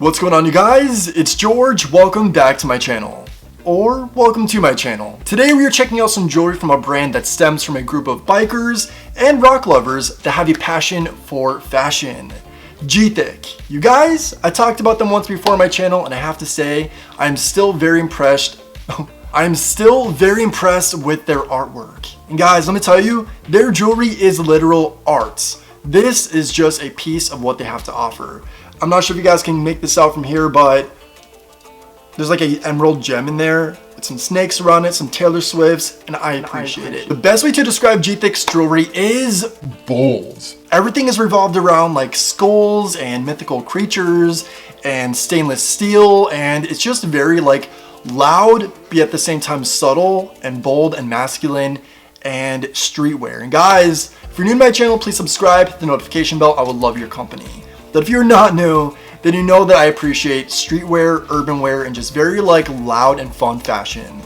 What's going on, you guys? It's George. Welcome back to my channel. Or welcome to my channel. Today we are checking out some jewelry from a brand that stems from a group of bikers and rock lovers that have a passion for fashion. GTHIC. You guys, I talked about them once before on my channel, and I have to say, I'm still very impressed. I'm still very impressed with their artwork. And guys, let me tell you, their jewelry is literal art. This is just a piece of what they have to offer. I'm not sure if you guys can make this out from here, but there's like an emerald gem in there with some snakes around it, some Taylor Swifts, and I appreciate it. The best way to describe GTHIC's jewelry is bold. Everything is revolved around like skulls and mythical creatures and stainless steel, and it's just very like loud, but at the same time subtle and bold and masculine and streetwear. And guys, if you're new to my channel, please subscribe, hit the notification bell. I would love your company. But if you're not new, then you know that I appreciate streetwear, urban wear, and just very like loud and fun fashion.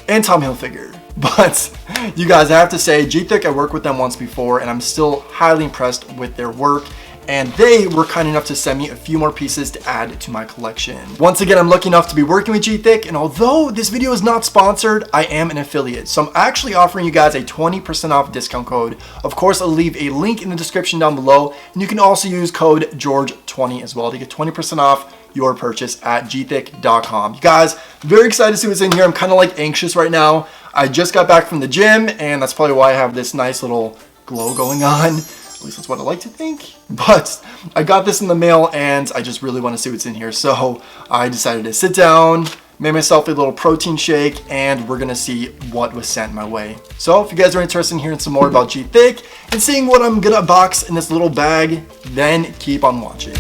And Tommy Hilfiger. But you guys, I have to say, GTHIC, I worked with them once before, and I'm still highly impressed with their work. And they were kind enough to send me a few more pieces to add to my collection. Once again, I'm lucky enough to be working with GTHIC, and although this video is not sponsored, I am an affiliate. So I'm actually offering you guys a 20% off discount code. Of course, I'll leave a link in the description down below, and you can also use code GEORGE20 as well to get 20% off your purchase at gthic.com. You guys, very excited to see what's in here. I'm kind of like anxious right now. I just got back from the gym, and that's probably why I have this nice little glow going on. At least that's what I like to think. But I got this in the mail, and I just really want to see what's in here. So I decided to sit down, made myself a little protein shake, and we're gonna see what was sent my way. So if you guys are interested in hearing some more about GTHIC and seeing what I'm gonna box in this little bag, then keep on watching.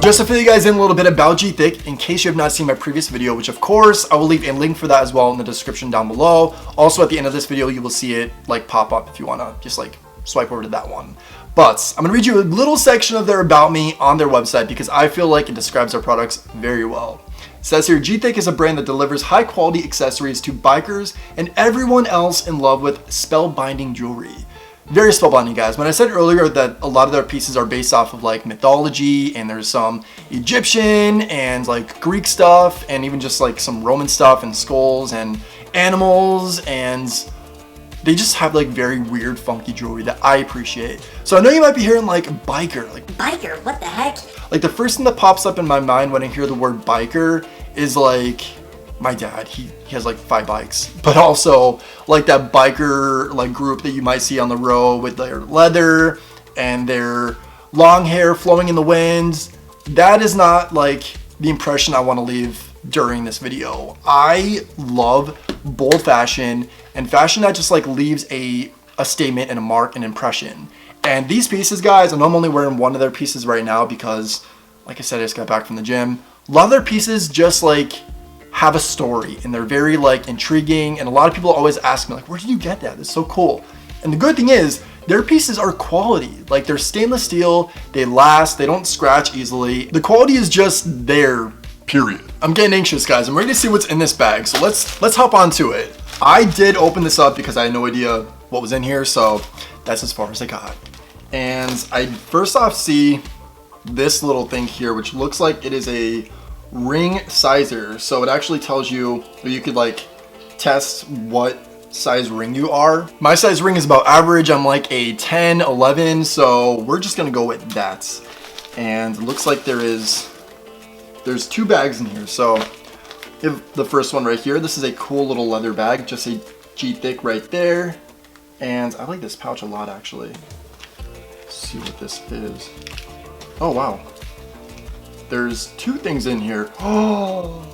Just to fill you guys in a little bit about GTHIC, in case you have not seen my previous video, which of course I will leave a link for that as well in the description down below. Also at the end of this video, you will see it like pop up if you wanna just like swipe over to that one. But I'm gonna read you a little section of their About Me on their website because I feel like it describes their products very well. It says here, GTHIC is a brand that delivers high quality accessories to bikers and everyone else in love with spellbinding jewelry. Very spellbinding, guys. When I said earlier that a lot of their pieces are based off of like mythology, and there's some Egyptian and like Greek stuff, and even just like some Roman stuff and skulls and animals, and they just have like very weird funky jewelry that I appreciate. So I know you might be hearing like biker, like biker, what the heck? Like the first thing that pops up in my mind when I hear the word biker is like my dad. He has like 5 bikes, but also like that biker like group that you might see on the road with their leather and their long hair flowing in the wind. That is not like the impression I want to leave during this video. I love bold fashion and fashion that just like leaves a statement and a mark, an impression. And these pieces, guys, and I'm only wearing one of their pieces right now because like I said, I just got back from the gym. A lot of their pieces just like have a story, and they're very like intriguing, and a lot of people always ask me like, where did you get that? It's so cool. And the good thing is their pieces are quality. Like they're stainless steel, they last, they don't scratch easily. The quality is just there, period. I'm getting anxious, guys. I'm ready to see what's in this bag, so let's hop onto it. I did open this up because I had no idea what was in here, so that's as far as I got. And I first off see this little thing here, which looks like it is a ring sizer. So it actually tells you, or you could like test what size ring you are. My size ring is about average. I'm like a 10, 11, so we're just gonna go with that. And it looks like there's 2 bags in here. So if the first one right here, this is a cool little leather bag, just a GTHIC right there. And I like this pouch a lot, actually. Let's see what this is. Oh wow, there's 2 things in here. Oh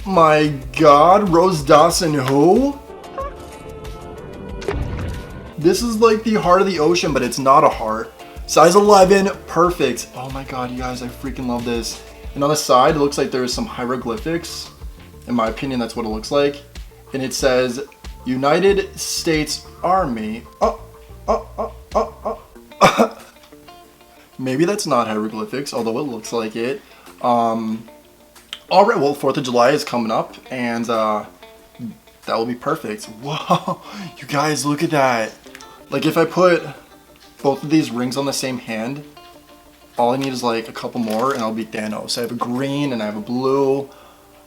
my god, Rose Dawson who? This is like the heart of the ocean, but it's not a heart. Size 11, perfect. Oh my god, you guys, I freaking love this. And on the side, it looks like there's some hieroglyphics. In my opinion, that's what it looks like. And it says, United States Army. Maybe that's not hieroglyphics, although it looks like it. Alright, well, 4th of July is coming up, and that will be perfect. Whoa, you guys, look at that. Like, if I put both of these rings on the same hand, All I need is like a couple more and I'll be Thanos. I have a green and I have a blue.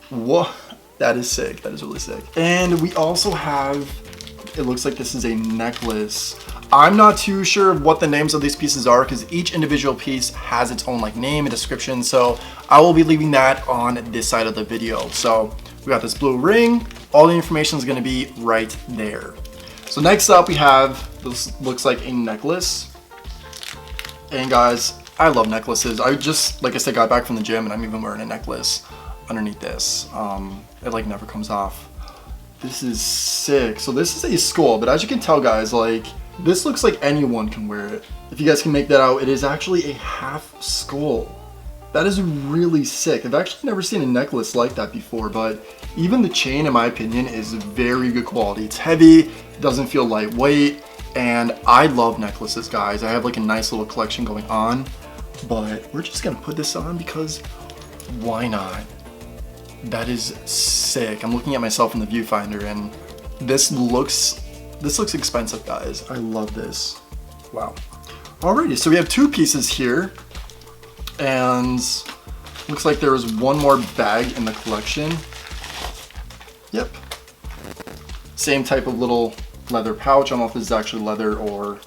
Whoa, that is sick. That is really sick. And we also have, it looks like this is a necklace. I'm not too sure what the names of these pieces are because each individual piece has its own like name and description. So I will be leaving that on this side of the video. So we got this blue ring. All the information is going to be right there. So next up we have, this looks like a necklace. And guys, I love necklaces. I just, like I said, got back from the gym and I'm even wearing a necklace underneath this. It like never comes off. This is sick. So this is a skull, but as you can tell guys, like this looks like anyone can wear it. If you guys can make that out, it is actually a half skull. That is really sick. I've actually never seen a necklace like that before, but even the chain, in my opinion, is very good quality. It's heavy, it doesn't feel lightweight, and I love necklaces, guys. I have like a nice little collection going on, but we're just gonna put this on because why not? That is sick. I'm looking at myself in the viewfinder and this looks expensive, guys. I love this. Wow. Alrighty, so we have two pieces here and looks like there was one more bag in the collection. Yep. Same type of little leather pouch. I don't know if this is actually leather or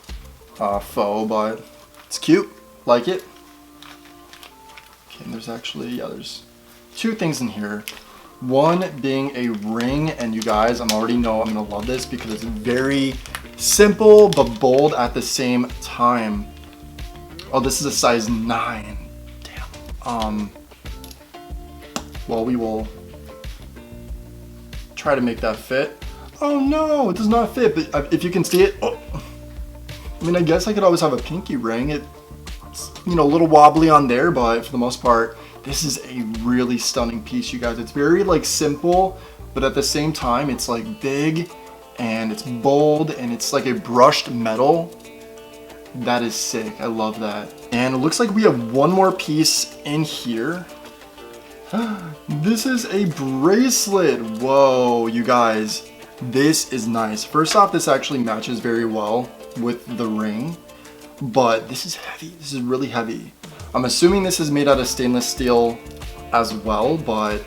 faux, but it's cute. Like it. Okay, and there's actually, yeah, there's two things in here. One being a ring, and you guys, I already know I'm gonna love this because it's very simple but bold at the same time. Oh, this is a size 9. Damn. Well, we will try to make that fit. Oh no, it does not fit, but if you can see it, oh. I mean, I guess I could always have a pinky ring. It's, you know, a little wobbly on there, but for the most part, this is a really stunning piece, you guys. It's very like simple, but at the same time, it's like big and it's bold and it's like a brushed metal. That is sick. I love that. And it looks like we have one more piece in here. This is a bracelet. Whoa, you guys, this is nice. First off, this actually matches very well with the ring, but this is heavy. This is really heavy. I'm assuming this is made out of stainless steel as well, but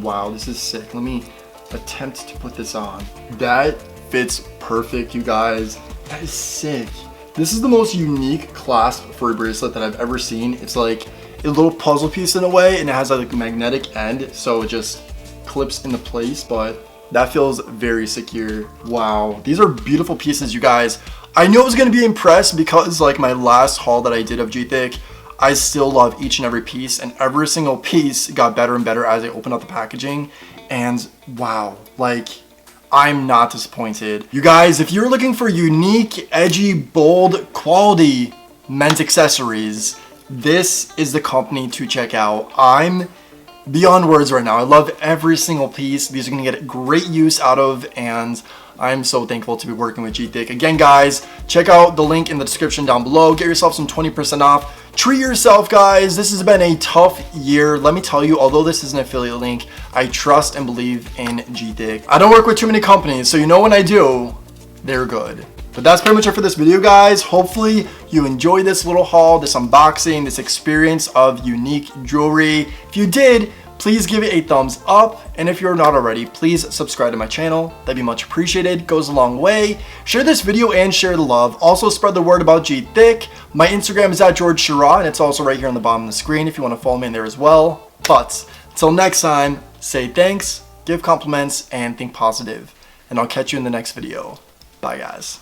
wow, this is sick. Let me attempt to put this on. That fits perfect, you guys. That is sick. This is the most unique clasp for a bracelet that I've ever seen. It's like a little puzzle piece in a way, and it has like a magnetic end, so it just clips into place, but that feels very secure. Wow, these are beautiful pieces, you guys. I knew I was gonna be impressed because like my last haul that I did of GTHIC, I still love each and every piece, and every single piece got better and better as I opened up the packaging. And wow, like I'm not disappointed. You guys, if you're looking for unique, edgy, bold, quality men's accessories, this is the company to check out. I'm beyond words right now. I love every single piece. These are gonna get great use out of, and I'm so thankful to be working with GTHIC. Again, guys, check out the link in the description down below. Get yourself some 20% off. Treat yourself, guys. This has been a tough year. Let me tell you, although this is an affiliate link, I trust and believe in GTHIC. I don't work with too many companies, so you know when I do, they're good. But that's pretty much it for this video, guys. Hopefully you enjoyed this little haul, this unboxing, this experience of unique jewelry. If you did, please give it a thumbs up, and if you're not already, please subscribe to my channel. That'd be much appreciated. Goes a long way. Share this video and share the love. Also spread the word about GTHIC. My Instagram is at 𝘄𝗄𝘄𝘆, and it's also right here on the bottom of the screen if you want to follow me in there as well. But until next time, say thanks, give compliments, and think positive. And I'll catch you in the next video. Bye, guys.